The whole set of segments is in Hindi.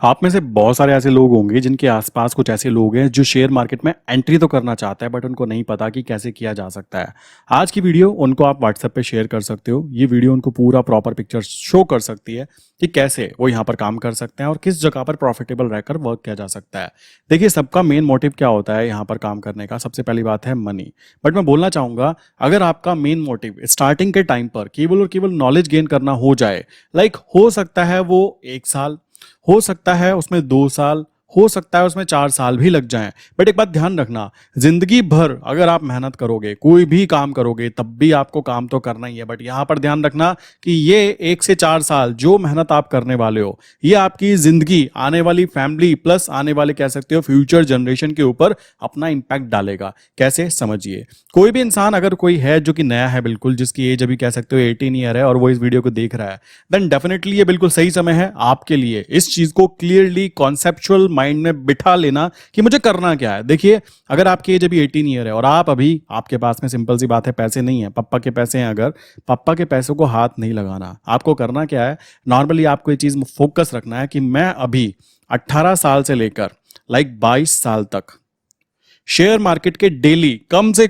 आप में से बहुत सारे ऐसे लोग होंगे जिनके आसपास कुछ ऐसे लोग हैं जो शेयर मार्केट में एंट्री तो करना चाहते हैं बट उनको नहीं पता कि कैसे किया जा सकता है। आज की वीडियो उनको आप व्हाट्सएप पे शेयर कर सकते हो। ये वीडियो उनको पूरा प्रॉपर पिक्चर शो कर सकती है कि कैसे वो यहाँ पर काम कर सकते हैं और किस जगह पर प्रॉफिटेबल रहकर वर्क किया जा सकता है। देखिए, सबका मेन मोटिव क्या होता है यहाँ पर काम करने का? सबसे पहली बात है मनी। बट मैं बोलना चाहूंगा, अगर आपका मेन मोटिव स्टार्टिंग के टाइम पर केवल और केवल नॉलेज गेन करना हो जाए, लाइक हो सकता है वो 1 साल, हो सकता है उसमें 2 साल, हो सकता है उसमें 4 साल भी लग जाएं। बट एक बात ध्यान रखना, जिंदगी भर अगर आप मेहनत करोगे, कोई भी काम करोगे, तब भी आपको काम तो करना ही है। बट यहां पर ध्यान रखना कि ये 1 से 4 साल जो मेहनत आप करने वाले हो, ये आपकी जिंदगी, आने वाली फैमिली प्लस आने वाले कह सकते हो फ्यूचर जनरेशन के ऊपर अपना इंपैक्ट डालेगा। कैसे? समझिए। कोई भी इंसान, अगर कोई है जो कि नया है बिल्कुल, जिसकी एज अभी कह सकते हो 18 ईयर है और वो इस वीडियो को देख रहा है, देन डेफिनेटली ये बिल्कुल सही समय है आपके लिए इस चीज को क्लियरली कॉन्सेप्चुअल माइंड में बिठा लेना कि मुझे करना क्या है। देखिए, अगर आपकी एज अभी 18 ईयर है और आप अभी, आपके पास में सिंपल सी बात है पैसे नहीं है, पापा के पैसे हैं, अगर पापा के पैसों को हाथ नहीं लगाना। आपको करना क्या है? नॉर्मली आपको ये चीज फोकस रखना है कि मैं अभी 18 साल से लेकर लाइक 22 साल तक शेयर मार्केट के डेली कम से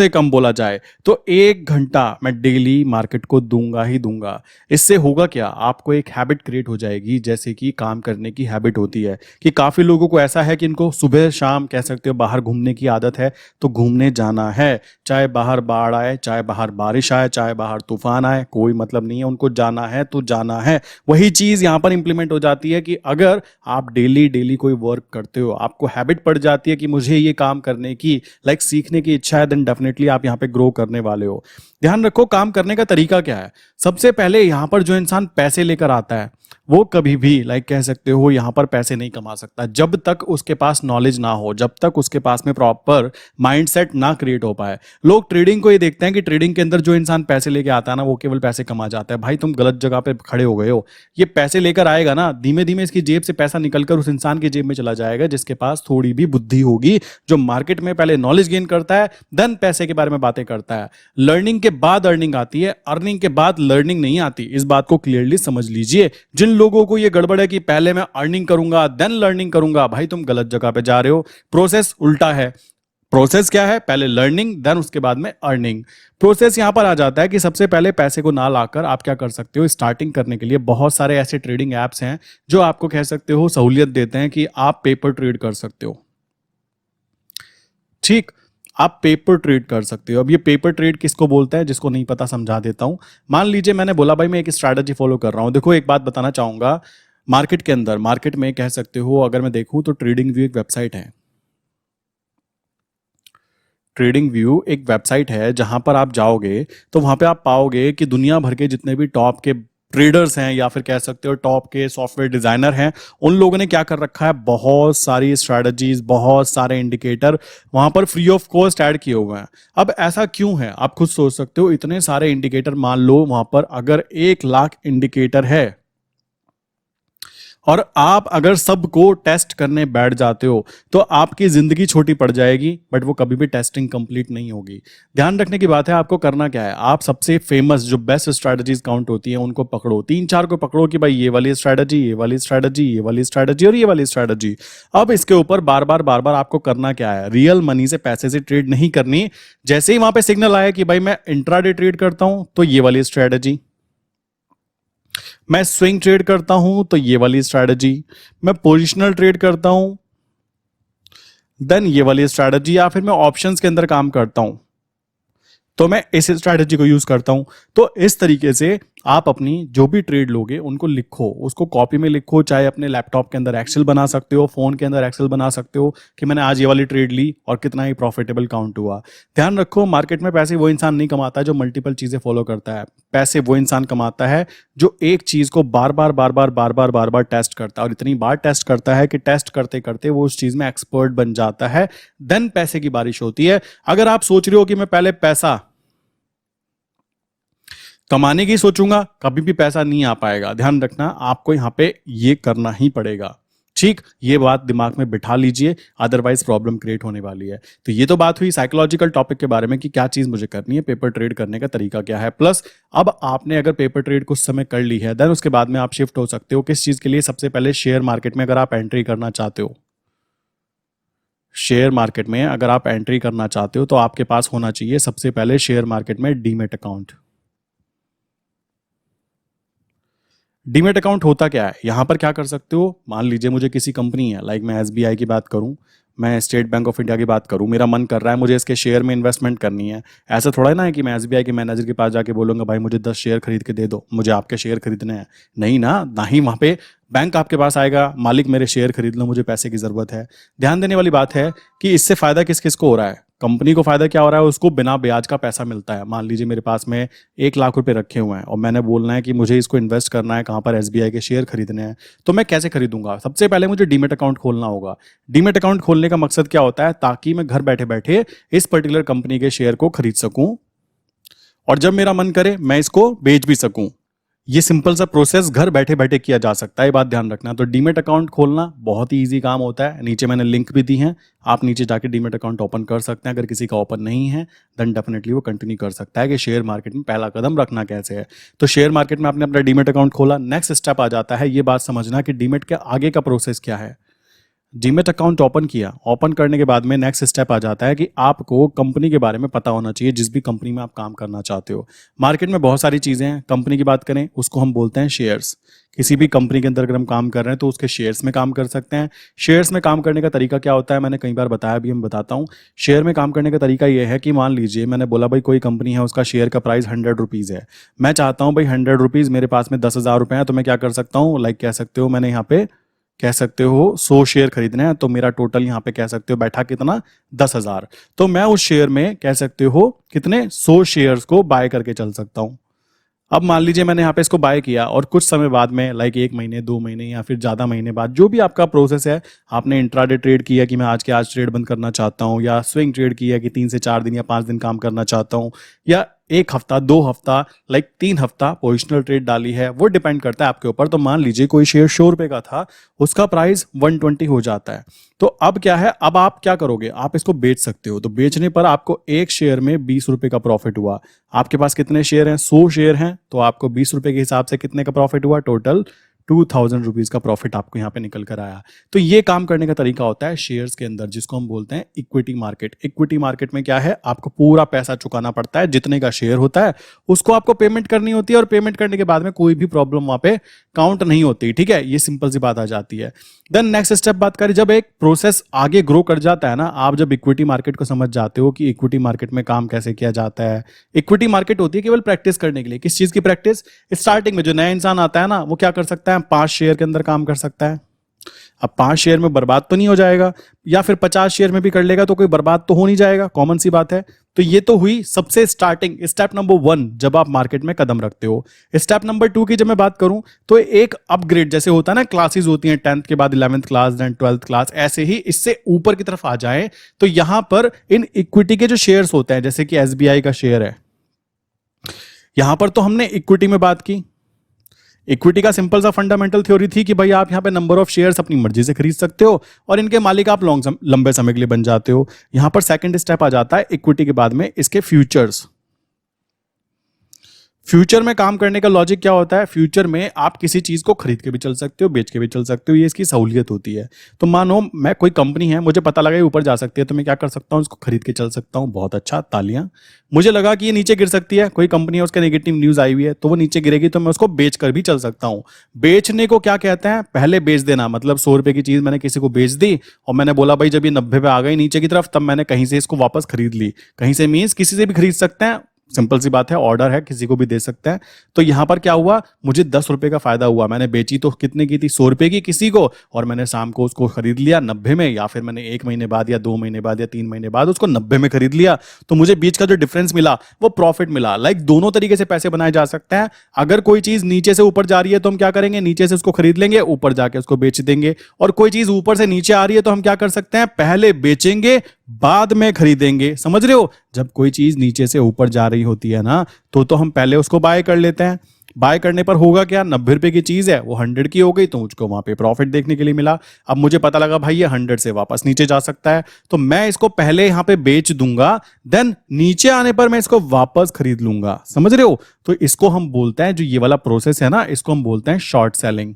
कम बोला जाए तो 1 घंटा मैं डेली मार्केट को दूंगा ही दूंगा। इससे होगा क्या? आपको एक हैबिट क्रिएट हो जाएगी, जैसे कि काम करने की हैबिट होती है कि काफी लोगों को ऐसा है कि इनको सुबह शाम कह सकते हो बाहर घूमने की आदत है, तो घूमने जाना है, चाहे बाहर बाढ़ आए, चाहे बाहर बारिश आए, चाहे बाहर तूफान आए, कोई मतलब नहीं है, उनको जाना है तो जाना है। वही चीज यहां पर इंप्लीमेंट हो जाती है कि अगर आप डेली डेली कोई वर्क करते हो, आपको हैबिट पड़ जाती है कि मुझे ये काम करने की, लाइक सीखने की इच्छा है, देन डेफिनेटली आप यहाँ पे ग्रो करने वाले हो। ध्यान रखो, काम करने का तरीका क्या है। सबसे पहले यहां पर जो इंसान पैसे लेकर आता है वो कभी भी, लाइक कह सकते हो, यहां पर पैसे नहीं कमा सकता जब तक उसके पास नॉलेज ना हो, जब तक उसके पास में प्रॉपर माइंडसेट ना क्रिएट हो पाए। लोग ट्रेडिंग को ये देखते हैं कि ट्रेडिंग के अंदर जो इंसान पैसे लेके आता है ना, वो केवल पैसे कमा जाता है। भाई, तुम गलत जगह पे खड़े हो गए हो। ये पैसे लेकर आएगा ना, धीमे धीमे इसकी जेब से पैसा निकलकर उस इंसान की जेब में चला जाएगा जिसके पास थोड़ी भी बुद्धि होगी, जो मार्केट में पहले नॉलेज गेन करता है, देन पैसे के बारे में बातें करता है। लर्निंग के बाद अर्निंग आती है, अर्निंग के बाद लर्निंग नहीं आती। इस बात को क्लियरली समझ लीजिए। जिन लोगों को ये गड़बड़ है कि पहले मैं अर्निंग करूंगा देन लर्निंग करूंगा, भाई तुम गलत जगह पे जा रहे हो। प्रोसेस उल्टा है। प्रोसेस क्या है? पहले लर्निंग देन उसके बाद में अर्निंग। प्रोसेस यहां पर आ जाता है कि सबसे पहले पैसे को ना लाकर आप क्या कर सकते हो, स्टार्टिंग करने के लिए बहुत सारे ऐसे ट्रेडिंग एप्स हैं जो आपको कह सकते हो सहूलियत देते हैं कि आप पेपर ट्रेड कर सकते हो। ठीक, आप पेपर ट्रेड कर सकते हो। अब ये पेपर ट्रेड किसको बोलते हैं? जिसको नहीं पता समझा देता हूं। मान लीजिए मैंने बोला भाई मैं एक स्ट्रैटेजी फॉलो कर रहा हूं। देखो, एक बात बताना चाहूंगा, मार्केट के अंदर, मार्केट में कह सकते हो, अगर मैं देखूं तो ट्रेडिंग व्यू एक वेबसाइट है। ट्रेडिंग व्यू एक वेबसाइट है जहां पर आप जाओगे तो वहां पे आप पाओगे कि दुनिया भर के जितने भी टॉप के ट्रेडर्स हैं या फिर कह सकते हो टॉप के सॉफ्टवेयर डिजाइनर हैं, उन लोगों ने क्या कर रखा है, बहुत सारी स्ट्रेटजीज, बहुत सारे इंडिकेटर वहां पर फ्री ऑफ कॉस्ट ऐड किए हुए हैं। अब ऐसा क्यों है? आप खुद सोच सकते हो। इतने सारे इंडिकेटर, मान लो वहां पर अगर 1 लाख इंडिकेटर है और आप अगर सबको टेस्ट करने बैठ जाते हो तो आपकी जिंदगी छोटी पड़ जाएगी, बट वो कभी भी टेस्टिंग कंप्लीट नहीं होगी। ध्यान रखने की बात है, आपको करना क्या है, आप सबसे फेमस जो बेस्ट स्ट्रैटेजीज काउंट होती हैं उनको पकड़ो, 3 4 को पकड़ो कि भाई ये वाली स्ट्रैटेजी, ये वाली स्ट्रैटेजी, ये वाली स्ट्रैटेजी और ये वाली स्ट्रैटेजी। अब इसके ऊपर बार बार आपको करना क्या है, रियल मनी से, पैसे से ट्रेड नहीं करनी। जैसे ही वहां पे सिग्नल आया कि भाई मैं इंट्राडे ट्रेड करता हूं तो ये वाली स्ट्रैटेजी, मैं स्विंग ट्रेड करता हूं तो ये वाली स्ट्रैटेजी, मैं पोजिशनल ट्रेड करता हूं देन ये वाली स्ट्रैटेजी, या फिर मैं ऑप्शंस के अंदर काम करता हूं तो मैं इस स्ट्रैटेजी को यूज करता हूं। तो इस तरीके से आप अपनी जो भी ट्रेड लोगे उनको लिखो, उसको कॉपी में लिखो, चाहे अपने लैपटॉप के अंदर एक्सेल बना सकते हो, फोन के अंदर एक्सेल बना सकते हो कि मैंने आज ये वाली ट्रेड ली और कितना ही प्रॉफिटेबल काउंट हुआ। ध्यान रखो, मार्केट में पैसे वो इंसान नहीं कमाता जो मल्टीपल चीजें फॉलो करता है। पैसे वो इंसान कमाता है जो एक चीज को बार बार टेस्ट करता है, और इतनी बार टेस्ट करता है कि टेस्ट करते करते वो उस चीज में एक्सपर्ट बन जाता है, देन पैसे की बारिश होती है। अगर आप सोच रहे हो कि मैं पहले पैसा कमाने की सोचूंगा, कभी भी पैसा नहीं आ पाएगा। ध्यान रखना, आपको यहां पे ये करना ही पड़ेगा। ठीक, ये बात दिमाग में बिठा लीजिए, अदरवाइज प्रॉब्लम क्रिएट होने वाली है। तो ये तो बात हुई साइकोलॉजिकल टॉपिक के बारे में कि क्या चीज मुझे करनी है, पेपर ट्रेड करने का तरीका क्या है। प्लस अब आपने अगर पेपर ट्रेड कुछ समय कर ली है, देन उसके बाद में आप शिफ्ट हो सकते हो किस चीज के लिए, सबसे पहले शेयर मार्केट में अगर आप एंट्री करना चाहते हो। शेयर मार्केट में अगर आप एंट्री करना चाहते हो तो आपके पास होना चाहिए सबसे पहले शेयर मार्केट में डीमेट अकाउंट। डीमेट अकाउंट होता क्या है, यहां पर क्या कर सकते हो, मान लीजिए मुझे किसी कंपनी है, लाइक मैं एसबीआई की बात करूं, मैं स्टेट बैंक ऑफ इंडिया की बात करूं, मेरा मन कर रहा है मुझे इसके शेयर में इन्वेस्टमेंट करनी है। ऐसा थोड़ा ना है कि मैं एसबीआई के मैनेजर के पास जाके बोलूंगा भाई मुझे 10 शेयर खरीद के दे दो, मुझे आपके शेयर खरीदने हैं। नहीं ना ही वहां पे बैंक आपके पास आएगा, मालिक मेरे शेयर खरीद लो, मुझे पैसे की जरूरत है। ध्यान देने वाली बात है कि इससे फायदा किस किस को हो रहा है, कंपनी को फायदा क्या हो रहा है, उसको बिना ब्याज का पैसा मिलता है। मान लीजिए मेरे पास में 1 लाख रुपए रखे हुए हैं और मैंने बोलना है कि मुझे इसको इन्वेस्ट करना है, कहाँ पर, एसबीआई के शेयर खरीदने हैं। तो मैं कैसे खरीदूंगा, सबसे पहले मुझे डीमेट अकाउंट खोलना होगा। डीमेट अकाउंट खोलने का मकसद क्या होता है, ताकि मैं घर बैठे बैठे इस पर्टिकुलर कंपनी के शेयर को खरीद सकूं और जब मेरा मन करे मैं इसको बेच भी सकूं। ये सिंपल सा प्रोसेस घर बैठे बैठे किया जा सकता है, ये बात ध्यान रखना। तो डीमेट अकाउंट खोलना बहुत ही इजी काम होता है, नीचे मैंने लिंक भी दी है, आप नीचे जाके डीमेट अकाउंट ओपन कर सकते हैं। अगर किसी का ओपन नहीं है देन डेफिनेटली वो कंटिन्यू कर सकता है कि शेयर मार्केट में पहला कदम रखना कैसे है। तो शेयर मार्केट में आपने अपना डीमेट अकाउंट खोला, नेक्स्ट स्टेप आ जाता है ये बात समझना कि डीमेट के आगे का प्रोसेस क्या है। डीमेट अकाउंट ओपन किया, ओपन करने के बाद में नेक्स्ट स्टेप आ जाता है कि आपको कंपनी के बारे में पता होना चाहिए, जिस भी कंपनी में आप काम करना चाहते हो। मार्केट में बहुत सारी चीजें हैं, कंपनी की बात करें उसको हम बोलते हैं शेयर्स। किसी भी कंपनी के अंदर अगर हम काम कर रहे हैं तो उसके शेयर्स में काम कर सकते हैं। शेयर्स में काम करने का तरीका क्या होता है, मैंने कई बार बताया, भी मैं बताता हूँ। शेयर में काम करने का तरीका यह है कि मान लीजिए मैंने बोला भाई कोई कंपनी है, उसका शेयर का प्राइस 100 रुपीज़ है, मैं चाहता हूँ भाई 100 रुपीज़, मेरे पास में 10,000 रुपए हैं, तो मैं क्या कर सकता हूँ, लाइक कह सकते हो मैंने यहाँ पे कह सकते हो 100 शेयर खरीदने हैं, तो मेरा टोटल यहाँ पे कह सकते हो बैठा कितना, 10,000। तो मैं उस शेयर में कह सकते हो कितने, 100 शेयर्स को बाय करके चल सकता हूँ। अब मान लीजिए मैंने यहाँ पे इसको बाय किया और कुछ समय बाद में, लाइक 1 महीने 2 महीने या फिर ज़्यादा महीने बाद, जो भी आपका प्रोसेस है, आपने इंट्राडे ट्रेड किया कि मैं आज के आज ट्रेड बंद करना चाहता हूँ, या स्विंग ट्रेड किया कि 3 से 4 दिन या 5 दिन काम करना चाहता हूँ, या 1 हफ्ता 2 हफ्ता, लाइक 3 हफ्ता पोजिशनल ट्रेड डाली है, वो डिपेंड करता है आपके ऊपर। तो मान लीजिए कोई शेयर 100 रुपए का था, उसका प्राइस 120 हो जाता है। तो अब क्या है, अब आप क्या करोगे, आप इसको बेच सकते हो। तो बेचने पर आपको एक शेयर में 20 रुपए का प्रॉफिट हुआ। आपके पास कितने शेयर हैं, 100 शेयर हैं, तो आपको 20 रुपए के हिसाब से कितने का प्रॉफिट हुआ, टोटल 2000 रुपीज का प्रॉफिट आपको यहाँ पे निकल कर आया। तो ये काम करने का तरीका होता है शेयर्स के अंदर, जिसको हम बोलते हैं इक्विटी मार्केट। इक्विटी मार्केट में क्या है, आपको पूरा पैसा चुकाना पड़ता है, जितने का शेयर होता है उसको आपको पेमेंट करनी होती है, और पेमेंट करने के बाद में कोई भी प्रॉब्लम वहां पे काउंट नहीं होती। ठीक है, ये सिंपल सी बात आ जाती है। देन नेक्स्ट स्टेप बात करें, जब एक प्रोसेस आगे ग्रो कर जाता है ना, आप जब इक्विटी मार्केट को समझ जाते हो कि इक्विटी मार्केट में काम कैसे किया जाता है। इक्विटी मार्केट होती है केवल प्रैक्टिस करने के लिए। किस चीज की प्रैक्टिस, स्टार्टिंग में जो नया इंसान आता है ना, वो क्या कर सकता है, 5 शेयर के अंदर काम कर सकता है। अब 5 शेयर में बर्बाद तो नहीं हो जाएगा, या फिर 50 शेयर में भी कर लेगा तो कोई बर्बाद तो हो नहीं जाएगा, कॉमन सी बात है। तो ये तो हुई सबसे स्टार्टिंग, स्टेप नंबर 1, जब आप मार्केट में कदम रखते हो। स्टेप नंबर 2 की जब मैं बात करूं तो एक अपग्रेड, जैसे होता है ना, क्लासेस होती हैं 10th के बाद 11th class, then 12th class, ऐसे ही इससे ऊपर की तरफ आ जाए तो यहां पर इन इक्विटी के जो शेयर्स होते हैं, जैसे कि एसबीआई का शेयर है, यहां पर तो हमने इक्विटी में बात की। इक्विटी का सिंपल सा फंडामेंटल थ्योरी थी कि भाई आप यहां पे नंबर ऑफ शेयर्स अपनी मर्जी से खरीद सकते हो और इनके मालिक आप लंबे समय के लिए बन जाते हो। यहां पर सेकंड स्टेप आ जाता है इक्विटी के बाद में इसके फ्यूचर्स। फ्यूचर में काम करने का लॉजिक क्या होता है, फ्यूचर में आप किसी चीज को खरीद के भी चल सकते हो, बेच के भी चल सकते हो, ये इसकी सहूलियत होती है। तो मानो मैं, कोई कंपनी है, मुझे पता लगा ये ऊपर जा सकती है, तो मैं क्या कर सकता हूँ, इसको खरीद के चल सकता हूँ। बहुत अच्छा, तालियां। मुझे लगा कि ये नीचे गिर सकती है, कोई कंपनी है उसका नेगेटिव न्यूज आई हुई है तो वो नीचे गिरेगी, तो मैं उसको बेच कर भी चल सकता हूँ। बेचने को क्या कहते हैं, पहले बेच देना, मतलब 100 रुपए की चीज मैंने किसी को बेच दी और मैंने बोला भाई जब ये 90 पे आ गई नीचे की तरफ, तब मैंने कहीं से इसको वापस खरीद ली। कहीं से मीन्स किसी से भी खरीद सकते हैं, सिंपल सी बात है, ऑर्डर है, किसी को भी दे सकते हैं। तो यहां पर क्या हुआ, मुझे 10 रुपए का फायदा हुआ। मैंने बेची तो कितने की थी, 100 रुपए की किसी को, और मैंने शाम को उसको खरीद लिया 90 में, या फिर मैंने 1 महीने बाद या 2 महीने बाद या 3 महीने बाद उसको 90 में खरीद लिया। तो मुझे बीच का जो डिफरेंस मिला वो प्रॉफिट मिला। लाइक दोनों तरीके से पैसे बनाए जा सकते हैं। अगर कोई चीज नीचे से ऊपर जा रही है तो हम क्या करेंगे, नीचे से उसको खरीद लेंगे, ऊपर जाके उसको बेच देंगे। और कोई चीज ऊपर से नीचे आ रही है तो हम क्या कर सकते हैं, पहले बेचेंगे बाद में खरीदेंगे। समझ रहे हो, जब कोई चीज नीचे से ऊपर जा रही होती है ना, तो हम पहले उसको बाय कर लेते हैं, बाय करने पर होगा क्या, 90 रुपए की चीज है वो 100 की हो गई, तो मुझको वहां पे प्रॉफिट देखने के लिए मिला। अब मुझे पता लगा भाई ये 100 से वापस नीचे जा सकता है, तो मैं इसको पहले यहां पे बेच दूंगा, देन नीचे आने पर मैं इसको वापस खरीद लूंगा। समझ रहे हो? तो इसको हम बोलते हैं, जो ये वाला प्रोसेस है ना, इसको हम बोलते हैं शॉर्ट सेलिंग।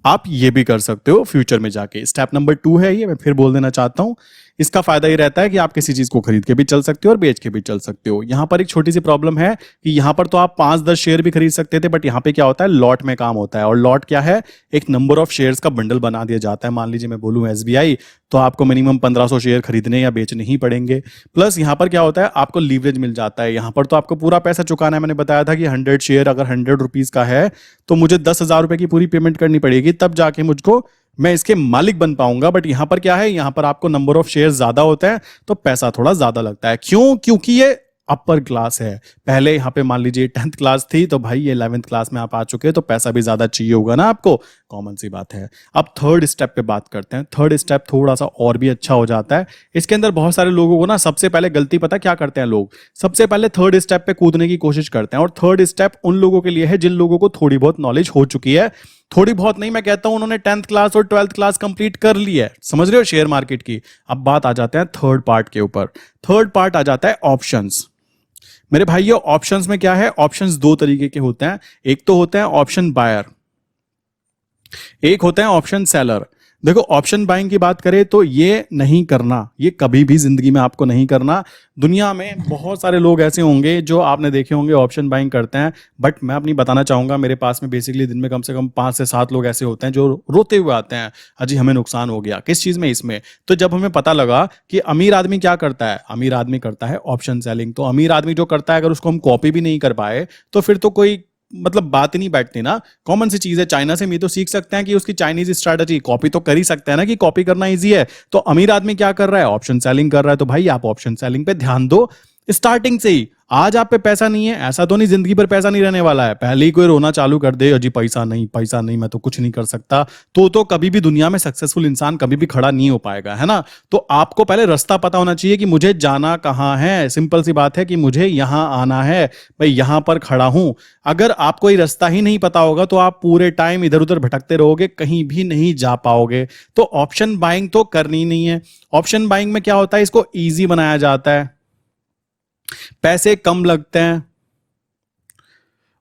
आप ये भी कर सकते हो फ्यूचर में जाके। स्टेप नंबर 2 है ये, मैं फिर बोल देना चाहता हूं। इसका फायदा ये रहता है कि आप किसी चीज को खरीद के भी चल सकते हो और बेच के भी चल सकते हो। यहां पर एक छोटी सी प्रॉब्लम है कि यहां पर तो आप 5-10 शेयर भी खरीद सकते थे, बट यहां पे क्या होता है, लॉट में काम होता है। और लॉट क्या है, एक नंबर ऑफ शेयर्स का बंडल बना दिया जाता है। मान लीजिए मैं बोलूं एसबीआई, तो आपको मिनिमम 1500 शेयर खरीदने या बेचने ही पड़ेंगे। प्लस यहां पर क्या होता है, आपको लीवरेज मिल जाता है। यहां पर तो आपको पूरा पैसा चुकाना है। मैंने बताया था कि 100 शेयर अगर 100 रुपीज का है, तो मुझे 10,000 रुपए की पूरी पेमेंट करनी पड़ेगी, तब जाके मुझको मैं इसके मालिक बन पाऊंगा। बट यहां पर क्या है, यहां पर आपको नंबर ऑफ शेयर ज्यादा होता है, तो पैसा थोड़ा ज्यादा लगता है। क्यों? क्योंकि ये अपर क्लास है। पहले यहां पे मान लीजिए 10th क्लास थी, तो भाई ये 11th क्लास में आप आ चुके हैं, तो पैसा भी ज्यादा चाहिए होगा ना आपको, कॉमन सी बात है। अब थर्ड स्टेप पे बात करते हैं। थर्ड स्टेप थोड़ा सा और भी अच्छा हो जाता है। इसके अंदर बहुत सारे लोगों को ना सबसे पहले गलती पता क्या करते हैं लोग, सबसे पहले थर्ड स्टेप पे कूदने की कोशिश करते हैं। और थर्ड स्टेप उन लोगों के लिए है जिन लोगों को थोड़ी बहुत नॉलेज हो चुकी है। थोड़ी बहुत नहीं, मैं कहता हूं उन्होंने 10th क्लास और 12th क्लास कंप्लीट कर ली है। समझ रहे हो शेयर मार्केट की? अब बात आ जाते हैं थर्ड पार्ट के ऊपर। थर्ड पार्ट आ जाता है ऑप्शंस। मेरे भाइयों, ऑप्शंस में क्या है, ऑप्शंस दो तरीके के होते हैं। एक तो होता है ऑप्शन बायर, एक होता है ऑप्शन सेलर। देखो, ऑप्शन बाइंग की बात करें तो ये नहीं करना, ये कभी भी जिंदगी में आपको नहीं करना। दुनिया में बहुत सारे लोग ऐसे होंगे जो आपने देखे होंगे ऑप्शन बाइंग करते हैं, बट मैं अपनी बताना चाहूंगा, मेरे पास में बेसिकली दिन में कम से कम 5 से 7 लोग ऐसे होते हैं जो रोते हुए आते हैं, अजी हमें नुकसान हो गया। किस चीज में? इसमें। तो जब हमें पता लगा कि अमीर आदमी क्या करता है, अमीर आदमी करता है ऑप्शन सेलिंग। तो अमीर आदमी जो करता है, अगर उसको हम कॉपी भी नहीं कर पाए, तो फिर तो कोई मतलब बात ही नहीं बैठती ना। कॉमन सी चीज है, चाइना से भी तो सीख सकते हैं कि उसकी चाइनीज स्ट्रैटेजी कॉपी तो कर ही सकते हैं ना, कि कॉपी करना इजी है। तो अमीर आदमी क्या कर रहा है, ऑप्शन सेलिंग कर रहा है। तो भाई आप ऑप्शन सेलिंग पे ध्यान दो स्टार्टिंग से ही। आज आप पे पैसा नहीं है, ऐसा तो नहीं जिंदगी पर पैसा नहीं रहने वाला है। पहले ही कोई रोना चालू कर दे, अजी पैसा नहीं, पैसा नहीं, मैं तो कुछ नहीं कर सकता, तो कभी भी दुनिया में सक्सेसफुल इंसान कभी भी खड़ा नहीं हो पाएगा, है ना। तो आपको पहले रास्ता पता होना चाहिए कि मुझे जाना कहां है। सिंपल सी बात है कि मुझे यहां आना है, मैं यहां पर खड़ा हूं। अगर आपको ये रास्ता ही नहीं पता होगा, तो आप पूरे टाइम इधर उधर भटकते रहोगे, कहीं भी नहीं जा पाओगे। तो ऑप्शन बाइंग तो करनी नहीं है। ऑप्शन बाइंग में क्या होता है, इसको ईजी बनाया जाता है, पैसे कम लगते हैं।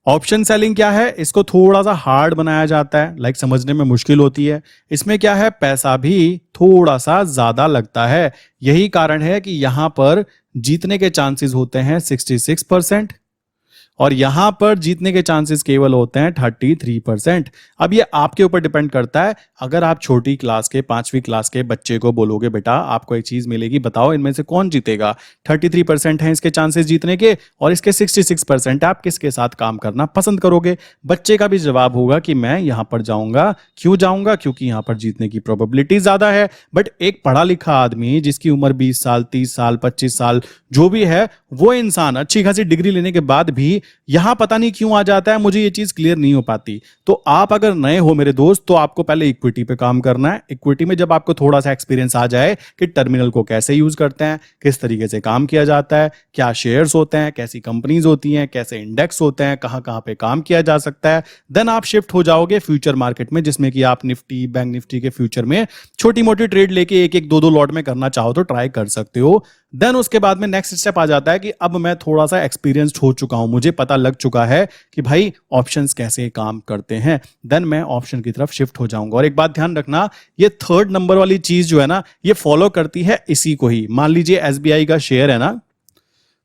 ऑप्शन सेलिंग क्या है, इसको थोड़ा सा हार्ड बनाया जाता है, लाइक समझने में मुश्किल होती है। इसमें क्या है, पैसा भी थोड़ा सा ज्यादा लगता है। यही कारण है कि यहां पर जीतने के चांसेस होते हैं 66%, और यहां पर जीतने के चांसेस केवल होते हैं 33%। अब ये आपके ऊपर डिपेंड करता है। अगर आप छोटी क्लास के 5वीं क्लास के बच्चे को बोलोगे बेटा आपको एक चीज मिलेगी, बताओ इनमें से कौन जीतेगा, 33% है इसके चांसेस जीतने के, और इसके 66% आप किसके साथ काम करना पसंद करोगे। बच्चे का भी जवाब होगा कि मैं यहां पर जाऊंगा। क्यों जाऊंगा? क्योंकि यहां पर जीतने की प्रोबेबिलिटी ज्यादा है। बट एक पढ़ा लिखा आदमी जिसकी उम्र 20 साल, 30 साल, 25 साल जो भी है, वो इंसान अच्छी खासी डिग्री लेने के बाद भी यहां पता नहीं क्यों आ जाता है, मुझे ये चीज क्लियर नहीं हो पाती। तो आप अगर नए हो मेरे दोस्त, तो आपको पहले इक्विटी पे काम करना है। इक्विटी में जब आपको थोड़ा सा एक्सपीरियंस आ जाए कि टर्मिनल को कैसे यूज करते हैं, किस तरीके से काम किया जाता है, क्या शेयर्स होते हैं, कैसी कंपनीज होती हैं, कैसे इंडेक्स होते हैं, कहां कहां पे काम किया जा सकता है, देन आप शिफ्ट हो जाओगे फ्यूचर मार्केट में, जिसमें कि आप निफ्टी, बैंक निफ्टी के फ्यूचर में छोटी मोटी ट्रेड लेके एक एक दो दो लॉट में करना चाहो तो ट्राई कर सकते हो। देन उसके बाद में नेक्स्ट स्टेप आ जाता है कि अब मैं थोड़ा सा एक्सपीरियंस्ड हो चुका हूं, मुझे पता लग चुका है कि भाई ऑप्शंस कैसे काम करते हैं, देन मैं ऑप्शन की तरफ शिफ्ट हो जाऊंगा। और एक बात ध्यान रखना, ये थर्ड नंबर वाली चीज जो है ना, ये फॉलो करती है इसी को ही। मान लीजिए एसबीआई का शेयर है ना,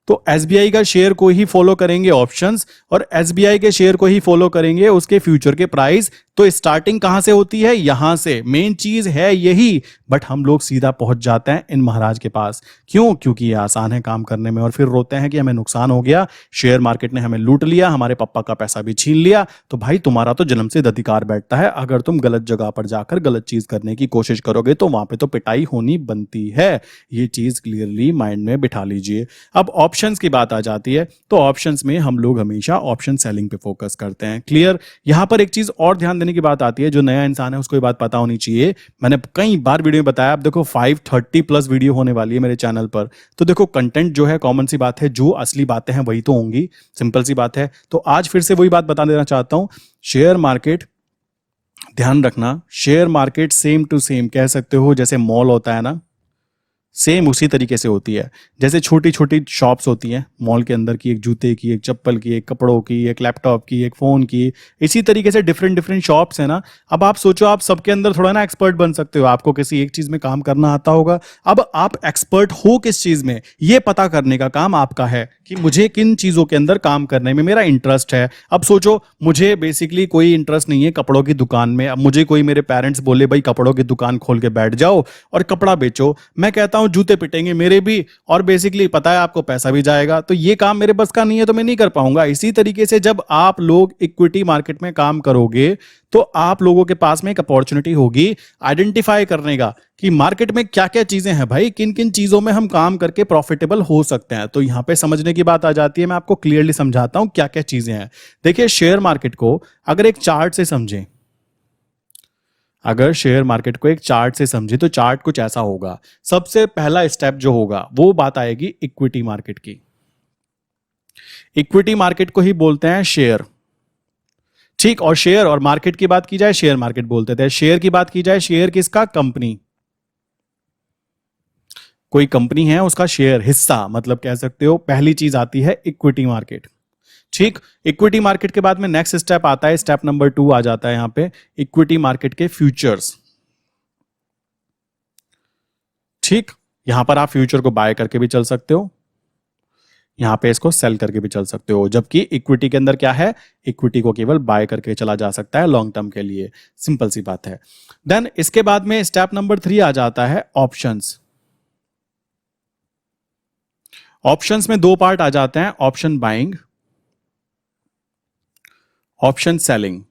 तो एसबीआई का शेयर को ही फॉलो करेंगे ऑप्शंस, और एसबीआई के शेयर को ही फॉलो करेंगे उसके फ्यूचर के प्राइस। तो स्टार्टिंग कहां से होती है, यहां से। मेन चीज है यही, बट हम लोग सीधा पहुंच जाते हैं इन महाराज के पास। क्यों? क्योंकि ये आसान है काम करने में, और फिर रोते हैं कि हमें नुकसान हो गया, शेयर मार्केट ने हमें लूट लिया, हमारे पापा का पैसा भी छीन लिया। तो भाई तुम्हारा तो जन्म से अधिकार बैठता है, अगर तुम गलत जगह पर जाकर गलत चीज करने की कोशिश करोगे तो वहां पे तो पिटाई होनी बनती है। ये चीज क्लियरली माइंड में बिठा लीजिए। अब ऑप्शंस की बात आ जाती है, तो ऑप्शंस में हम लोग हमेशा ऑप्शन सेलिंग पे फोकस करते हैं। क्लियर? यहां पर एक चीज और ध्यान देने समझने की बात आती है, जो नया इंसान है उसको ये बात पता होनी चाहिए। मैंने कई बार वीडियो में बताया, अब देखो 530 प्लस वीडियो होने वाली है मेरे चैनल पर, तो देखो कंटेंट जो है कॉमन सी बात है, जो असली बातें हैं वही तो होंगी, सिंपल सी बात है। तो आज फिर से वही बात बता देना चाहता हूं, शेयर मार्केट ध्यान रखना, share market same to same कह सकते हो, जैसे मॉल होता है ना, सेम उसी तरीके से होती है। जैसे छोटी छोटी शॉप्स होती हैं मॉल के अंदर की, एक जूते की, एक चप्पल की, एक कपड़ों की, एक लैपटॉप की, एक फोन की, इसी तरीके से डिफरेंट डिफरेंट शॉप्स है ना। अब आप सोचो, आप सबके अंदर थोड़ा ना एक्सपर्ट बन सकते हो, आपको किसी एक चीज में काम करना आता होगा। अब आप एक्सपर्ट हो किस चीज में, ये पता करने का काम आपका है कि मुझे किन चीजों के अंदर काम करने में मेरा इंटरेस्ट है। अब सोचो, मुझे बेसिकली कोई इंटरेस्ट नहीं है कपड़ों की दुकान में। अब मुझे कोई, मेरे पेरेंट्स बोले भाई कपड़ों की दुकान खोल के बैठ जाओ और कपड़ा बेचो, मैं कहता हूं जूते पिटेंगे मेरे भी, और बेसिकली पता है आपको पैसा भी जाएगा, तो ये काम मेरे बस का नहीं है, तो मैं नहीं कर पाऊंगा। इसी तरीके से जब आप लोग इक्विटी मार्केट में काम करोगे तो आप लोगों के पास में एक अपॉर्चुनिटी होगी आइडेंटिफाई करने का कि मार्केट में क्या क्या चीजें हैं भाई, किन किन चीजों में हम काम करके प्रॉफिटेबल हो सकते हैं। तो यहां पे समझने की बात आ जाती है, मैं आपको क्लियरली समझाता हूं क्या क्या चीजें हैं। देखिए, शेयर मार्केट को अगर एक चार्ट से समझें, अगर शेयर मार्केट को एक चार्ट से समझे तो चार्ट कुछ ऐसा होगा। सबसे पहला स्टेप जो होगा वो बात आएगी इक्विटी मार्केट की। इक्विटी मार्केट को ही बोलते हैं शेयर, ठीक। और शेयर और मार्केट की बात की जाए, शेयर मार्केट बोलते थे। शेयर की बात की जाए, शेयर किसका, कंपनी, कोई कंपनी है उसका शेयर, हिस्सा, मतलब कह सकते हो पहली चीज आती है इक्विटी मार्केट, ठीक। इक्विटी मार्केट के बाद में नेक्स्ट स्टेप आता है, स्टेप नंबर 2 आ जाता है यहां पे, इक्विटी मार्केट के फ्यूचर्स, ठीक। यहां पर आप फ्यूचर को बाय करके भी चल सकते हो, यहां पे इसको सेल करके भी चल सकते हो। जबकि इक्विटी के अंदर क्या है, इक्विटी को केवल बाय करके चला जा सकता है लॉन्ग टर्म के लिए, सिंपल सी बात है। देन इसके बाद में स्टेप नंबर 3 आ जाता है ऑप्शंस। ऑप्शंस में दो पार्ट आ जाते हैं, ऑप्शन बाइंग, ऑप्शन सेलिंग।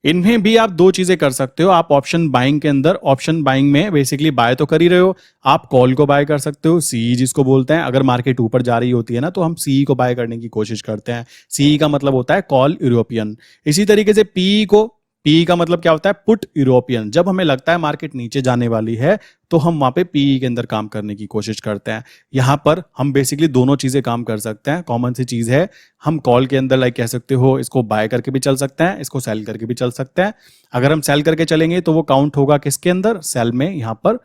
इनमें भी आप दो चीजें कर सकते हो। आप ऑप्शन बाइंग के अंदर, ऑप्शन बाइंग में बेसिकली बाय तो कर ही रहे हो, आप कॉल को बाय कर सकते हो, सीई जिसको बोलते हैं। अगर मार्केट ऊपर जा रही होती है ना तो हम सीई को बाय करने की कोशिश करते हैं, सीई का मतलब होता है कॉल यूरोपियन। इसी तरीके से पीई को, पीई का मतलब क्या होता है, पुट यूरोपियन। जब हमें लगता है मार्केट नीचे जाने वाली है तो हम वहां पे पीई के अंदर काम करने की कोशिश करते हैं। यहां पर हम बेसिकली दोनों चीजें काम कर सकते हैं, कॉमन सी चीज है। हम कॉल के अंदर लाइक कह सकते हो, इसको बाय करके भी चल सकते हैं, इसको सेल करके भी चल सकते हैं। अगर हम सेल करके चलेंगे तो वो काउंट होगा किसके अंदर, सेल में, यहां पर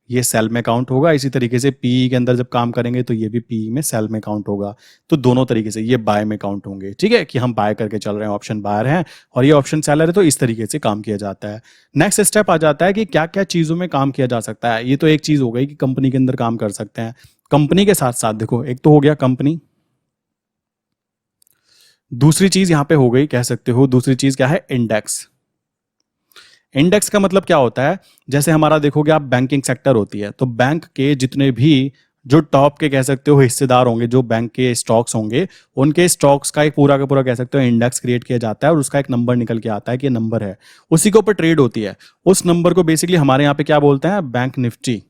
ये सेल में काउंट होगा। इसी तरीके से पीई के अंदर जब काम करेंगे तो ये भी पीई में, सेल में काउंट होगा। तो दोनों तरीके से ये बाय में काउंट होंगे, ठीक है, कि हम बाय करके चल रहे हैं, ऑप्शन बायर हैं और ये ऑप्शन सेलर है, तो इस तरीके से काम किया जाता है। नेक्स्ट स्टेप आ जाता है कि क्या क्या चीजों में काम किया जा सकता है। ये तो एक चीज हो गई कि कंपनी के अंदर काम कर सकते हैं। कंपनी के साथ साथ देखो, एक तो हो गया कंपनी, दूसरी चीज यहां पे हो गई, कह सकते हो दूसरी चीज क्या है, इंडेक्स। इंडेक्स का मतलब क्या होता है, जैसे हमारा देखोगे आप बैंकिंग सेक्टर होती है, तो बैंक के जितने भी जो टॉप के कह सकते हो हिस्सेदार होंगे, जो बैंक के स्टॉक्स होंगे, उनके स्टॉक्स का एक पूरा का पूरा कह सकते हो इंडेक्स क्रिएट किया जाता है और उसका एक नंबर निकल के आता है कि ये नंबर है, उसी के ऊपर ट्रेड होती है। उस नंबर को बेसिकली हमारे यहाँ पे क्या बोलते हैं, बैंक निफ्टी।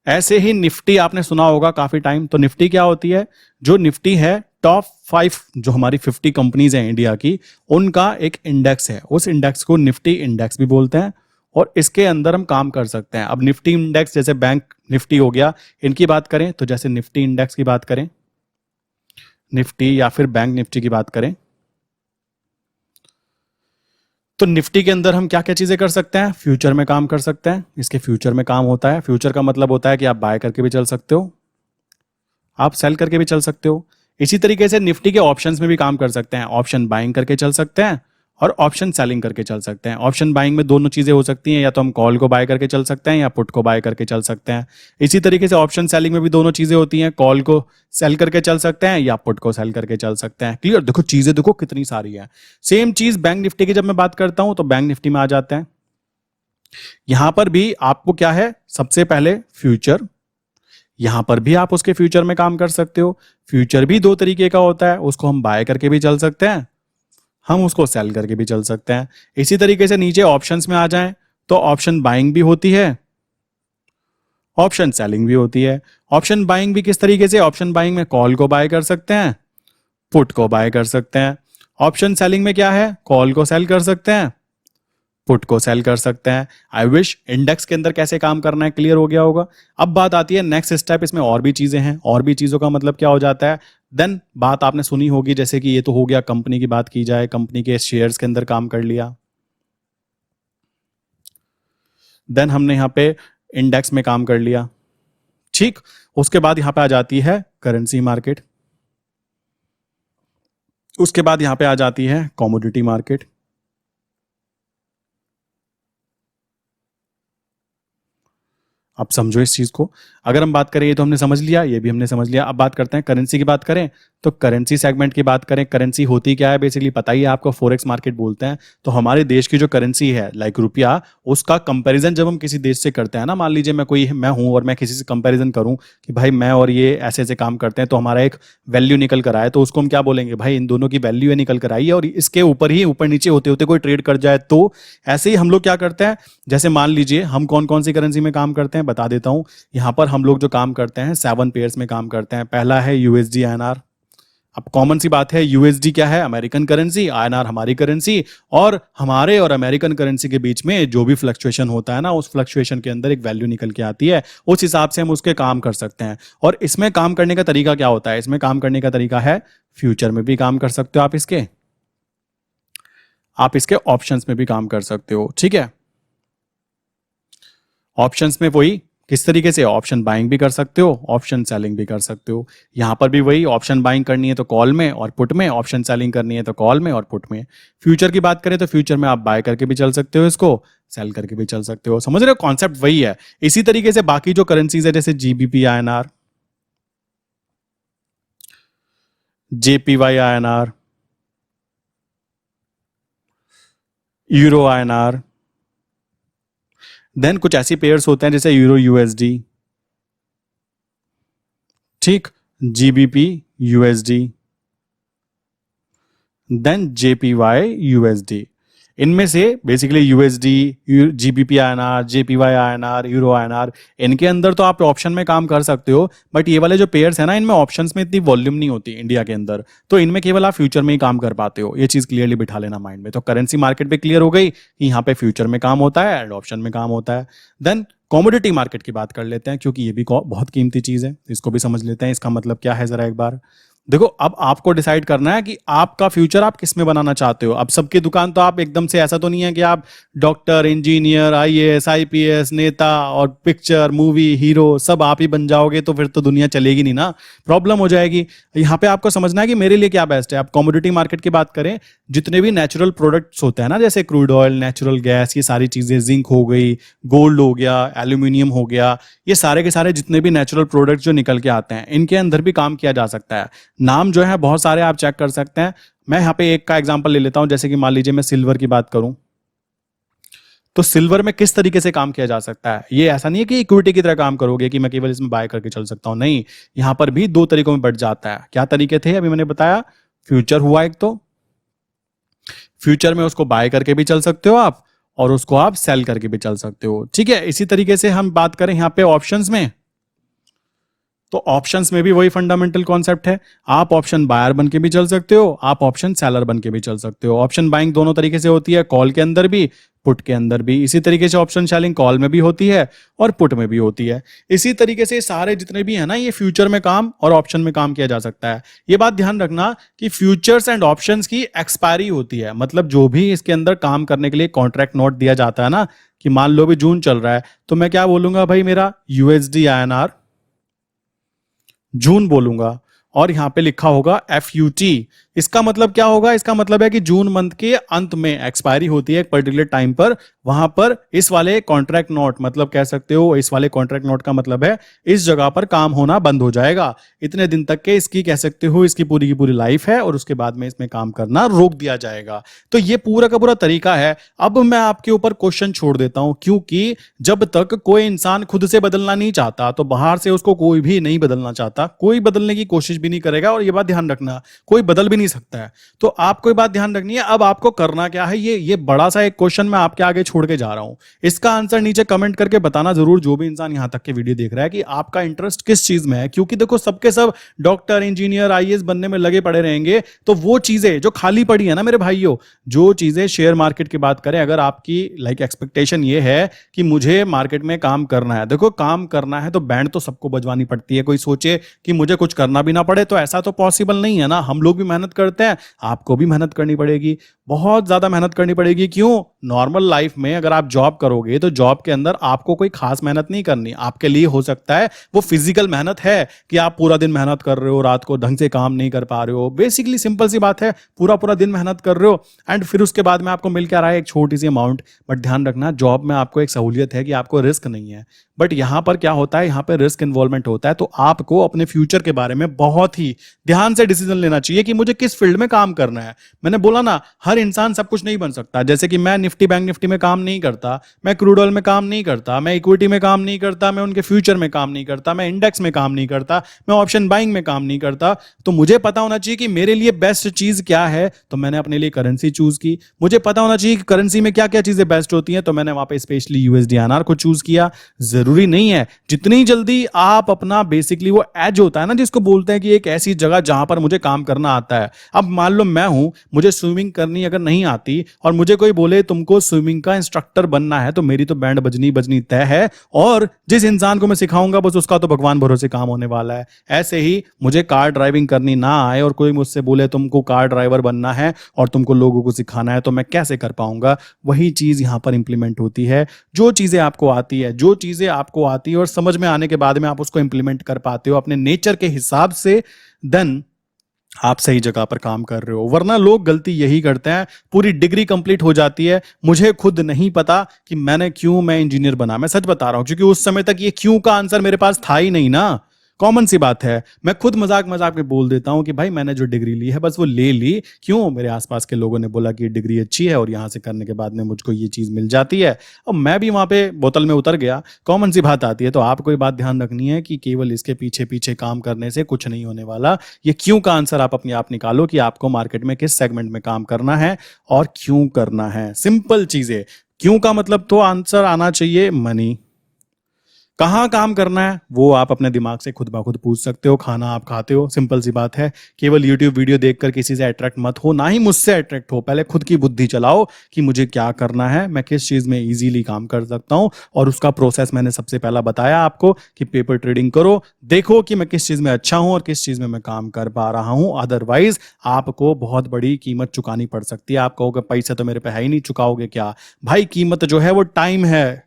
ऐसे ही निफ्टी आपने सुना होगा काफी टाइम, तो निफ्टी क्या होती है, जो निफ्टी है टॉप 5 जो हमारी 50 कंपनीज हैं इंडिया की, उनका एक इंडेक्स है, उस इंडेक्स को निफ्टी इंडेक्स भी बोलते हैं और इसके अंदर हम काम कर सकते हैं। अब निफ्टी इंडेक्स जैसे बैंक निफ्टी हो गया, इनकी बात करें तो जैसे निफ्टी इंडेक्स की बात करें, निफ्टी या फिर बैंक निफ्टी की बात करें, तो निफ्टी के अंदर हम क्या क्या चीजें कर सकते हैं, फ्यूचर में काम कर सकते हैं। इसके फ्यूचर में काम होता है, फ्यूचर का मतलब होता है कि आप बाय करके भी चल सकते हो, आप सेल करके भी चल सकते हो। इसी तरीके से निफ्टी के ऑप्शंस में भी काम कर सकते हैं, ऑप्शन बाइंग करके चल सकते हैं और ऑप्शन सेलिंग करके चल सकते हैं। ऑप्शन बाइंग में दोनों चीजें हो सकती हैं, या तो हम कॉल को बाय करके चल सकते हैं या पुट को बाय करके चल सकते हैं। इसी तरीके से ऑप्शन सेलिंग में भी दोनों चीजें होती हैं, कॉल को सेल करके चल सकते हैं या पुट को सेल करके चल सकते हैं। क्लियर, देखो चीजें देखो कितनी सारी है। सेम चीज बैंक निफ्टी की जब मैं बात करता हूं तो बैंक निफ्टी में आ जाते हैं। यहां पर भी आपको क्या है, सबसे पहले फ्यूचर, यहां पर भी आप उसके फ्यूचर में काम कर सकते हो। फ्यूचर भी दो तरीके का होता है, उसको हम बाय करके भी चल सकते हैं, हम उसको सेल करके भी चल सकते हैं। इसी तरीके से नीचे ऑप्शंस में आ जाएं तो ऑप्शन बाइंग भी होती है, ऑप्शन सेलिंग भी होती है। ऑप्शन बाइंग भी किस तरीके से, ऑप्शन बाइंग में कॉल को बाय कर सकते हैं, पुट को बाय कर सकते हैं। ऑप्शन सेलिंग में क्या है, कॉल को सेल कर सकते हैं, पुट को सेल कर सकते हैं। आई विश इंडेक्स के अंदर कैसे काम करना है क्लियर हो गया होगा। अब बात आती है नेक्स्ट स्टेप, इसमें और भी चीजें हैं, और भी चीजों का मतलब क्या हो जाता है। देन बात आपने सुनी होगी, जैसे कि ये तो हो गया कंपनी की बात की जाए, कंपनी के शेयर्स के अंदर काम कर लिया। देन हमने यहाँ पे इंडेक्स में काम कर लिया, ठीक। उसके बाद यहां पे आ जाती है करेंसी मार्केट, उसके बाद यहां पे आ जाती है कमोडिटी मार्केट। आप समझो इस चीज को। अगर हम बात करें, ये तो हमने समझ लिया, ये भी हमने समझ लिया। अब बात करते हैं करेंसी की बात करें, तो करेंसी सेगमेंट की बात करें, करेंसी होती क्या है बेसिकली पता ही है आपको, फॉरेक्स मार्केट बोलते हैं। तो हमारे देश की जो करेंसी है लाइक रुपया, उसका कंपैरिजन जब हम किसी देश से करते हैं ना, मान लीजिए मैं हूं और मैं किसी से कंपैरिजन करूं कि भाई मैं और ये ऐसे ऐसे काम करते हैं, तो हमारा एक वैल्यू निकल कर आए, तो उसको हम क्या बोलेंगे, भाई इन दोनों की वैल्यू निकल कर आई है और इसके ऊपर ही ऊपर नीचे होते होते कोई ट्रेड कर जाए। तो ऐसे ही हम लोग क्या करते हैं, जैसे मान लीजिए हम कौन कौन सी करेंसी में काम करते हैं बता देता हूं। यहां पर हम लोग जो काम करते हैं 7 पेयर्स में काम करते हैं। पहला है यूएसडी आईएनआर। अब कॉमन सी बात है, यूएसडी क्या है, अमेरिकन करेंसी, आईएनआर हमारी करेंसी, और हमारे और अमेरिकन करेंसी के बीच में जो भी फ्लक्चुएशन होता है ना, उस फ्लक्चुएशन के अंदर एक वैल्यू निकल के आती है, उस हिसाब से हम उसके काम कर सकते हैं। और इसमें काम करने का तरीका क्या होता है, इसमें काम करने का तरीका है, फ्यूचर में भी काम कर सकते हो आप इसके ऑप्शंस में भी काम कर सकते हो, ठीक है। ऑप्शंस में वही किस तरीके से, ऑप्शन बाइंग भी कर सकते हो, ऑप्शन सेलिंग भी कर सकते हो। यहां पर भी वही, ऑप्शन बाइंग करनी है तो कॉल में और पुट में, ऑप्शन सेलिंग करनी है तो कॉल में और पुट में। फ्यूचर की बात करें तो फ्यूचर में आप बाय करके भी चल सकते हो, इसको सेल करके भी चल सकते हो। समझ रहे हो, कॉन्सेप्ट वही है। इसी तरीके से बाकी जो करेंसीज है, जैसे GBP INR, JPY INR, euro INR, then कुछ ऐसी पेयर्स होते हैं जैसे यूरो यूएसडी, ठीक, GBP USD, then JPY USD. इनमें से basically USD, GBP INR, JPY INR, euro INR, इनके अंदर तो आप ऑप्शन में काम कर सकते हो, बट ये वाले जो पेयर्स है ना, इनमें ऑप्शंस में इतनी वॉल्यूम नहीं होती इंडिया के अंदर, तो इनमें केवल आप फ्यूचर में ही काम कर पाते हो। ये चीज क्लियरली बिठा लेना माइंड में। तो करेंसी मार्केट पे क्लियर हो गई कि यहाँ पे फ्यूचर में काम होता है एंड ऑप्शन में काम होता है। देन कमोडिटी मार्केट की बात कर लेते हैं, क्योंकि ये भी बहुत कीमती चीज है, इसको भी समझ लेते हैं। इसका मतलब क्या है जरा एक बार देखो। अब आपको डिसाइड करना है कि आपका फ्यूचर आप किस में बनाना चाहते हो। अब सबकी दुकान तो आप एकदम से, ऐसा तो नहीं है कि आप डॉक्टर, इंजीनियर, आईएएस, आईपीएस, नेता और पिक्चर, मूवी हीरो सब आप ही बन जाओगे, तो फिर तो दुनिया चलेगी नहीं ना, प्रॉब्लम हो जाएगी। यहाँ पे आपको समझना है कि मेरे लिए क्या बेस्ट है। आप कमोडिटी मार्केट की बात करें, जितने भी नेचुरल प्रोडक्ट्स होते हैं ना, जैसे क्रूड ऑयल, नेचुरल गैस, ये सारी चीजें, जिंक हो गई, गोल्ड हो गया, एल्यूमिनियम हो गया, ये सारे के सारे जितने भी नेचुरल प्रोडक्ट्स जो निकल के आते हैं, इनके अंदर भी काम किया जा सकता है। नाम जो है बहुत सारे आप चेक कर सकते हैं। मैं यहाँ पे एक का एग्जांपल ले लेता हूं, जैसे कि मान लीजिए मैं सिल्वर की बात करूं, तो सिल्वर में किस तरीके से काम किया जा सकता है। ये ऐसा नहीं है कि इक्विटी की तरह काम करोगे कि मैं केवल इसमें बाय करके चल सकता हूं, नहीं, यहां पर भी 2 तरीकों में बढ़ जाता है। क्या तरीके थे अभी मैंने बताया, फ्यूचर हुआ एक, तो फ्यूचर में उसको बाय करके भी चल सकते हो आप, और उसको आप सेल करके भी चल सकते हो, ठीक है। इसी तरीके से हम बात करें यहां पे ऑप्शंस में, तो ऑप्शंस में भी वही फंडामेंटल कॉन्सेप्ट है। आप ऑप्शन बायर बन के भी चल सकते हो, आप ऑप्शन सेलर बन के भी चल सकते हो। ऑप्शन बाइंग दोनों तरीके से होती है, कॉल के अंदर भी, पुट के अंदर भी। इसी तरीके से ऑप्शन सेलिंग कॉल में भी होती है और पुट में भी होती है। इसी तरीके से सारे जितने भी है ना, ये फ्यूचर में काम और ऑप्शन में काम किया जा सकता है। ये बात ध्यान रखना कि फ्यूचर्स एंड ऑप्शंस की एक्सपायरी होती है, मतलब जो भी इसके अंदर काम करने के लिए कॉन्ट्रैक्ट नोट दिया जाता है ना, कि मान लो भी जून चल रहा है, तो मैं क्या बोलूंगा, भाई मेरा यूएसडी आईएनआर जून बोलूंगा, और यहां पे लिखा होगा FUT। इसका मतलब क्या होगा, इसका मतलब है कि जून मंथ के अंत में एक्सपायरी होती है एक पर्टिकुलर टाइम पर, वहां पर इस वाले कॉन्ट्रैक्ट नोट, मतलब कह सकते हो इस वाले कॉन्ट्रैक्ट नोट का मतलब है इस जगह पर काम होना बंद हो जाएगा। इतने दिन तक के इसकी कह सकते हो इसकी पूरी की पूरी लाइफ है, और उसके बाद में इसमें काम करना रोक दिया जाएगा। तो ये पूरा का पूरा तरीका है। अब मैं आपके ऊपर क्वेश्चन छोड़ देता हूं, क्योंकि जब तक कोई इंसान खुद से बदलना नहीं चाहता, तो बाहर से उसको कोई भी नहीं बदलना चाहता, कोई बदलने की कोशिश भी भी नहीं करेगा, और ये बात ध्यान रखना, कोई बदल भी नहीं सकता है। तो आपको ये बात ध्यान रखनी है। अब आपको करना क्या है, ये बड़ा सा एक क्वेश्चन मैं आपके आगे छोड़ के जा रहा हूं। इसका आंसर नीचे कमेंट करके बताना जरूर, जो भी इंसान यहां तक के वीडियो देख रहा है, कि आपका इंटरेस्ट किस चीज में है। क्योंकि देखो, सबके सब डॉक्टर, इंजीनियर, आईएएस बनने में लगे पड़े रहेंगे, तो वो चीजें जो खाली पड़ी है ना मेरे भाइयों, जो चीजें शेयर मार्केट की बात करें, अगर आपकी एक्सपेक्टेशन ये है कि मुझे मार्केट में काम करना है, देखो काम करना है तो बैंड तो सबको बजवानी पड़ती है। कोई सोचे कि मुझे कुछ करना भी ना पड़े, तो ऐसा तो पॉसिबल नहीं है ना। हम लोग भी मेहनत करते हैं, आपको भी मेहनत करनी पड़ेगी, बहुत ज्यादा मेहनत करनी पड़ेगी। क्यों? नॉर्मल लाइफ में अगर आप जॉब करोगे तो जॉब के अंदर आपको कोई खास मेहनत नहीं करनी। आपके लिए हो सकता है वो फिजिकल मेहनत है कि आप पूरा दिन मेहनत कर रहे हो, रात को ढंग से काम नहीं कर पा रहे हो, बेसिकली सिंपल सी बात है, पूरा पूरा दिन मेहनत कर रहे हो, एंड फिर उसके बाद में आपको मिल क्या रहा है, एक छोटी सी अमाउंट। बट ध्यान रखना, जॉब में आपको एक सहूलियत है कि आपको रिस्क नहीं है। बट यहां पर क्या होता है, यहां पर रिस्क इन्वॉल्वमेंट होता है। तो आपको अपने फ्यूचर के बारे में बहुत ही ध्यान से डिसीजन लेना चाहिए कि मुझे किस फील्ड में काम करना है। मैंने बोला ना, हर इंसान सब कुछ नहीं बन सकता। जैसे कि मैं निफ्टी बैंक निफ्टी में काम नहीं करता, मैं क्रूड ऑयल में काम नहीं करता, मैं इक्विटी में काम नहीं करता, मैं उनके फ्यूचर में काम नहीं करता, मैं इंडेक्स में काम नहीं करता, मैं ऑप्शन बाइंग में काम नहीं करता। तो मुझे पता होना चाहिए कि मेरे लिए बेस्ट चीज क्या है, तो मैंने अपने लिए करेंसी चूज की। मुझे पता होना चाहिए कि करेंसी में क्या क्या चीजें बेस्ट होती हैं, तो मैंने वहां पे स्पेशली यूएसडी को चूज किया। जरूरी नहीं है जितनी जल्दी आप अपना बेसिकली वो एज होता है ना, जिसको बोलते हैं कि एक ऐसी जगह जहां पर मुझे काम करना आता है। अब मान लो मैं हूं, मुझे स्विमिंग करनी अगर नहीं आती और मुझे कोई बोले तुमको स्विमिंग का इंस्ट्रक्टर बनना है, तो मेरी तो बैंड बजनी बजनी तय है। और जिस इंसान को मैं सिखाऊंगा बस उसका तो भगवान भरोसे काम होने वाला है। ऐसे ही मुझे कार ड्राइविंग करनी ना आए और कोई मुझसे बोले तुमको कार ड्राइवर बनना है और तुमको लोगों को सिखाना है, तो मैं कैसे कर पाऊंगा? वही चीज यहां पर इंप्लीमेंट होती है। जो चीजें आपको आती है, जो चीजें आपको आती है और समझ में आने के बाद में आप उसको इंप्लीमेंट कर पाते हो अपने नेचर के हिसाब से, देन आप सही जगह पर काम कर रहे हो। वरना लोग गलती यही करते हैं, पूरी डिग्री कंप्लीट हो जाती है, मुझे खुद नहीं पता कि मैं इंजीनियर बना। मैं सच बता रहा हूं, क्योंकि उस समय तक ये क्यों का आंसर मेरे पास था ही नहीं ना। कॉमन सी बात है। मैं खुद मजाक मजाक में बोल देता हूं कि भाई मैंने जो डिग्री ली है बस वो ले ली। क्यों? मेरे आसपास के लोगों ने बोला कि ये डिग्री अच्छी है और यहां से करने के बाद में मुझको ये चीज मिल जाती है, और मैं भी वहां पे बोतल में उतर गया। कॉमन सी बात आती है। तो आपको ये बात ध्यान रखनी है कि केवल इसके पीछे पीछे काम करने से कुछ नहीं होने वाला। ये क्यों का आंसर आप अपने आप निकालो कि आपको मार्केट में किस सेगमेंट में काम करना है और क्यों करना है। सिंपल चीजें। क्यों का मतलब तो आंसर आना चाहिए मनी। कहाँ काम करना है वो आप अपने दिमाग से खुद ब खुद पूछ सकते हो। खाना आप खाते हो, सिंपल सी बात है। केवल यूट्यूब वीडियो देखकर किसी से अट्रैक्ट मत हो, ना ही मुझसे अट्रैक्ट हो। पहले खुद की बुद्धि चलाओ कि मुझे क्या करना है, मैं किस चीज में इजीली काम कर सकता हूं, और उसका प्रोसेस मैंने सबसे पहला बताया आपको कि पेपर ट्रेडिंग करो, देखो कि मैं किस चीज में अच्छा हूं और किस चीज में मैं काम कर पा रहा हूं। अदरवाइज आपको बहुत बड़ी कीमत चुकानी पड़ सकती है। आप कहोगे पैसे तो मेरे पे है ही नहीं, चुकाओगे क्या? भाई कीमत जो है वो टाइम है,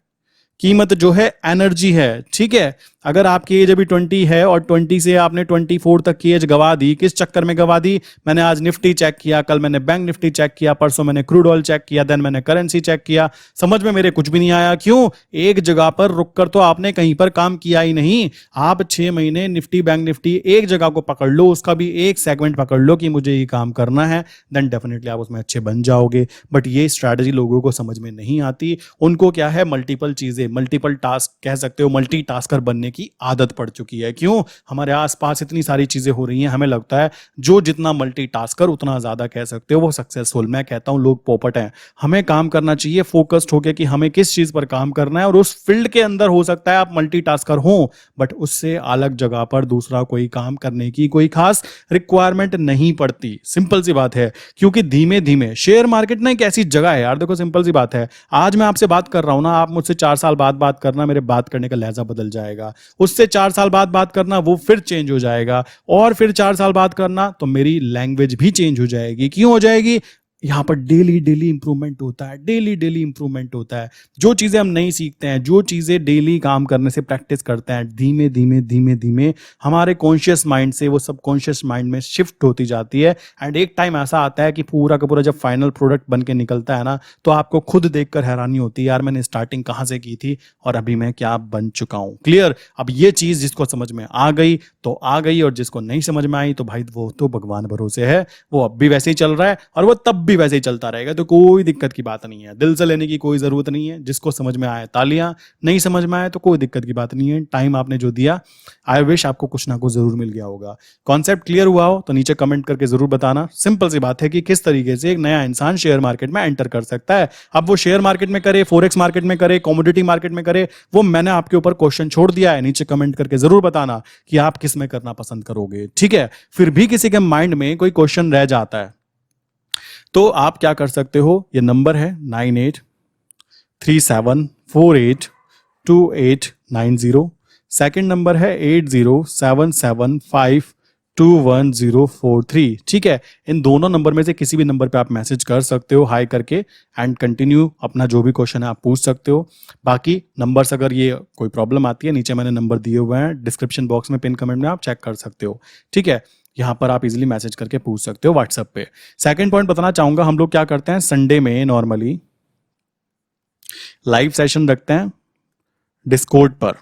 कीमत जो है एनर्जी है। ठीक है, अगर आपकी एज अभी 20 है और 20 से आपने 24 तक की एज गवा दी, किस चक्कर में गवा दी? मैंने आज निफ्टी चेक किया, कल मैंने बैंक निफ्टी चेक किया, परसों मैंने क्रूड ऑयल चेक किया, देन मैंने करेंसी चेक किया। समझ में मेरे कुछ भी नहीं आया। क्यों? एक जगह पर रुककर तो आपने कहीं पर काम किया ही नहीं। आप 6 महीने निफ्टी बैंक निफ्टी एक जगह को पकड़ लो, उसका भी एक सेगमेंट पकड़ लो कि मुझे ये काम करना है, देन डेफिनेटली आप उसमें अच्छे बन जाओगे। बट ये स्ट्रैटेजी लोगों को समझ में नहीं आती। उनको क्या है, मल्टीपल चीजें, मल्टीपल टास्क कह सकते हो, मल्टी टास्कर बनने की आदत पड़ चुकी है। क्यों? हमारे आसपास इतनी सारी चीजें हो रही हैं, हमें लगता है जो जितना मल्टी टास्कर उतना ज्यादा कह सकते हो वो सक्सेसफुल। मैं कहता हूं लोग पोपट हैं। हमें काम करना चाहिए फोकस्ड होकर कि हमें किस चीज पर काम करना है, और उस फील्ड के अंदर हो सकता है आप मल्टी टास्कर हो, बट उससे अलग जगह पर दूसरा कोई काम करने की कोई खास रिक्वायरमेंट नहीं पड़ती। सिंपल सी बात है। क्योंकि धीमे धीमे शेयर मार्केट ना एक ऐसी जगह है यार, देखो सिंपल सी बात है। आज मैं आपसे बात कर रहा हूं ना, आप मुझसे 4 साल बाद बात करना, मेरे बात करने का लहजा बदल जाएगा। उससे 4 साल बाद बात करना, वो फिर चेंज हो जाएगा, और फिर 4 साल बाद करना तो मेरी लैंग्वेज भी चेंज हो जाएगी। क्यों हो जाएगी? यहां पर डेली डेली इंप्रूवमेंट होता है, डेली डेली इंप्रूवमेंट होता है। जो चीजें हम नहीं सीखते हैं, जो चीजें डेली काम करने से प्रैक्टिस करते हैं, धीमे धीमे धीमे धीमे हमारे कॉन्शियस माइंड से वो सबकॉन्शियस माइंड में शिफ्ट होती जाती है। एंड एक टाइम ऐसा आता है कि पूरा का पूरा जब फाइनल प्रोडक्ट बन के निकलता है ना, तो आपको खुद देखकर हैरानी होती है, यार मैंने स्टार्टिंग कहां से की थी और अभी मैं क्या बन चुका हूं। क्लियर? अब ये चीज जिसको समझ में आ गई तो आ गई, और जिसको नहीं समझ में आई तो भाई वो तो भगवान भरोसे है, वो अब भी वैसे ही चल रहा है और वो तब भी वैसे ही चलता रहेगा, तो कोई दिक्कत की बात नहीं है। दिल से लेने की कोई ज़रूरत नहीं है। जिसको समझ में आए तालियां, नहीं समझ में आए तो कोई दिक्कत की बात नहीं है। टाइम आपने जो दिया, आई विश आपको कुछ ना कुछ ज़रूर मिल गया होगा। कॉन्सेप्ट क्लियर हुआ हो तो नीचे कमेंट करके ज़रूर बताना। सिंपल सी बात है कि किस तरीके से एक नया इंसान शेयर मार्केट में एंटर कर सकता है। अब वो शेयर मार्केट में करे, फॉरेक्स मार्केट में करे, कमोडिटी मार्केट में करे, वो मैंने आपके ऊपर क्वेश्चन छोड़ दिया है। नीचे कमेंट करके ज़रूर बताना कि आप किस में करना पसंद करोगे, ठीक है। फिर भी किसी के माइंड में कोई क्वेश्चन रह जाता है तो आप क्या कर सकते हो, ये नंबर है 9837482890। सेकंड नंबर है 8077521043, ठीक है। इन दोनों नंबर में से किसी भी नंबर पे आप मैसेज कर सकते हो हाई करके, एंड कंटिन्यू अपना जो भी क्वेश्चन है आप पूछ सकते हो। बाकी नंबर्स अगर ये कोई प्रॉब्लम आती है, नीचे मैंने नंबर दिए हुए हैं डिस्क्रिप्शन बॉक्स में, पिन कमेंट में आप चेक कर सकते हो, ठीक है। यहाँ पर आप इजीली मैसेज करके पूछ सकते हो व्हाट्सएप पे। सेकंड पॉइंट बताना चाहूंगा, हम लोग क्या करते हैं संडे में नॉर्मली लाइव सेशन रखते हैं डिस्कॉर्ड पर।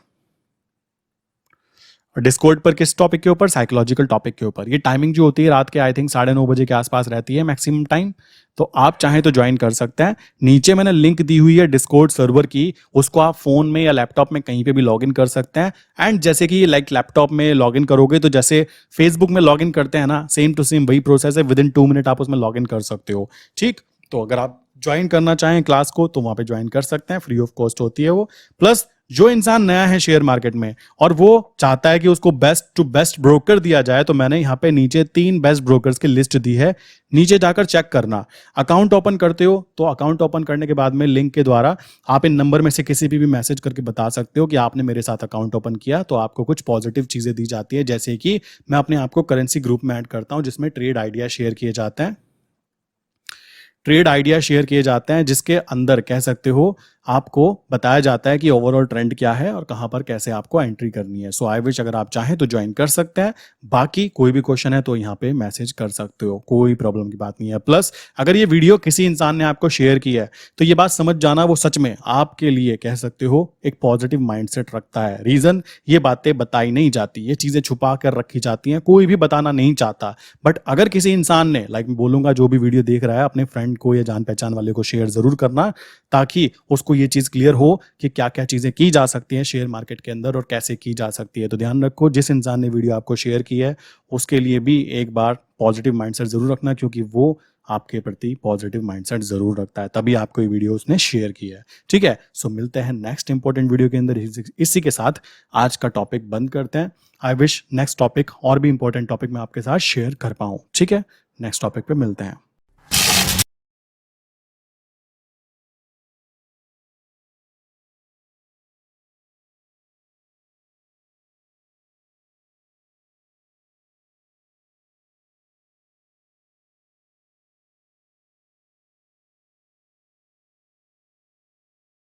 डिस्कॉर्ड पर किस टॉपिक के ऊपर? साइकोलॉजिकल टॉपिक के ऊपर। ये टाइमिंग जो होती है रात के आई थिंक 9:30 बजे के आसपास रहती है मैक्सिमम टाइम, तो आप चाहें तो ज्वाइन कर सकते हैं। नीचे मैंने लिंक दी हुई है डिस्कॉर्ड सर्वर की, उसको आप फोन में या लैपटॉप में कहीं पे भी लॉगिन कर सकते हैं। एंड जैसे कि लाइक लैपटॉप में लॉगिन करोगे तो जैसे फेसबुक में लॉगिन करते हैं ना, सेम टू सेम वही प्रोसेस है। विद इन 2 मिनट आप उसमें लॉगिन कर सकते हो, ठीक। तो अगर आप ज्वाइन करना चाहें क्लास को तो वहां पे ज्वाइन कर सकते हैं, फ्री ऑफ कॉस्ट होती है वो। प्लस जो इंसान नया है शेयर मार्केट में और वो चाहता है कि उसको बेस्ट टू बेस्ट ब्रोकर दिया जाए, तो मैंने यहाँ पे नीचे 3 बेस्ट ब्रोकर्स की लिस्ट दी है, नीचे जाकर चेक करना। अकाउंट ओपन करते हो तो अकाउंट ओपन करने के बाद में लिंक के द्वारा आप इन नंबर में से किसी भी मैसेज करके बता सकते हो कि आपने मेरे साथ अकाउंट ओपन किया, तो आपको कुछ पॉजिटिव चीजें दी जाती है। जैसे कि मैं अपने आप को करेंसी ग्रुप में ऐड करता हूं जिसमें ट्रेड आइडिया शेयर किए जाते हैं, जिसके अंदर कह सकते हो आपको बताया जाता है कि ओवरऑल ट्रेंड क्या है और कहां पर कैसे आपको एंट्री करनी है। सो आई विश अगर आप चाहें तो ज्वाइन कर सकते हैं। बाकी कोई भी क्वेश्चन है तो यहाँ पे मैसेज कर सकते हो, कोई प्रॉब्लम की बात नहीं है। प्लस अगर ये वीडियो किसी इंसान ने आपको शेयर की है तो ये बात समझ जाना वो सच में आपके लिए कह सकते हो एक पॉजिटिव माइंडसेट रखता है। रीजन, ये बातें बताई नहीं जाती, ये चीजें छुपा कर रखी जाती हैं, कोई भी बताना नहीं चाहता। बट अगर किसी इंसान ने, लाइक मैं बोलूंगा जो भी वीडियो देख रहा है अपने फ्रेंड को या जान पहचान वाले को शेयर जरूर करना, ताकि उसको ये चीज क्लियर हो कि क्या क्या चीजें की जा सकती हैं शेयर मार्केट के अंदर और कैसे की जा सकती है। तो ध्यान रखो, जिस इंसान ने वीडियो आपको शेयर की है उसके लिए भी एक बार पॉजिटिव माइंडसेट जरूर रखना, क्योंकि वो आपके प्रति पॉजिटिव माइंडसेट जरूर रखता है, तभी आपको ये वीडियो उसने शेयर की है, ठीक है। सो मिलते हैं नेक्स्ट इंपॉर्टेंट वीडियो के अंदर। इसी के साथ आज का टॉपिक बंद करते हैं। आई विश नेक्स्ट टॉपिक और भी इंपॉर्टेंट टॉपिक मैं आपके साथ शेयर कर पाऊं, ठीक है। नेक्स्ट टॉपिक पे मिलते हैं।